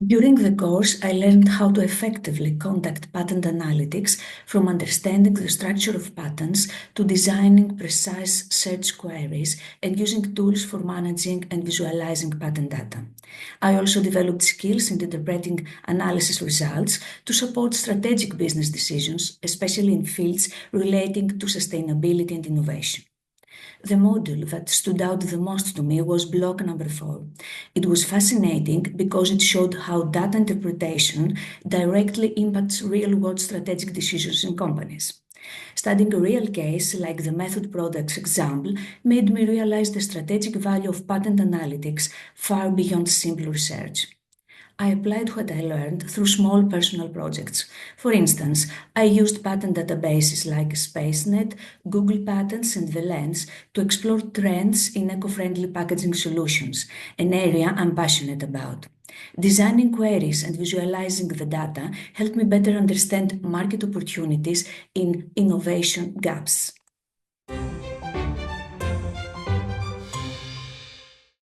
During the course, I learned how to effectively conduct patent analytics, from understanding the structure of patents to designing precise search queries and using tools for managing and visualizing patent data. I also developed skills in interpreting analysis results to support strategic business decisions, especially in fields relating to sustainability and innovation. The module that stood out the most to me was block number 4. It was fascinating because it showed how data interpretation directly impacts real world strategic decisions in companies. Studying a real case like the method products example made me realize the strategic value of patent analytics far beyond simple research. I applied what I learned through small personal projects. For instance, I used patent databases like SpaceNet, Google Patents, and the Lens to explore trends in eco friendly packaging solutions, an area I'm passionate about. Designing queries and visualizing the data helped me better understand market opportunities in innovation gaps.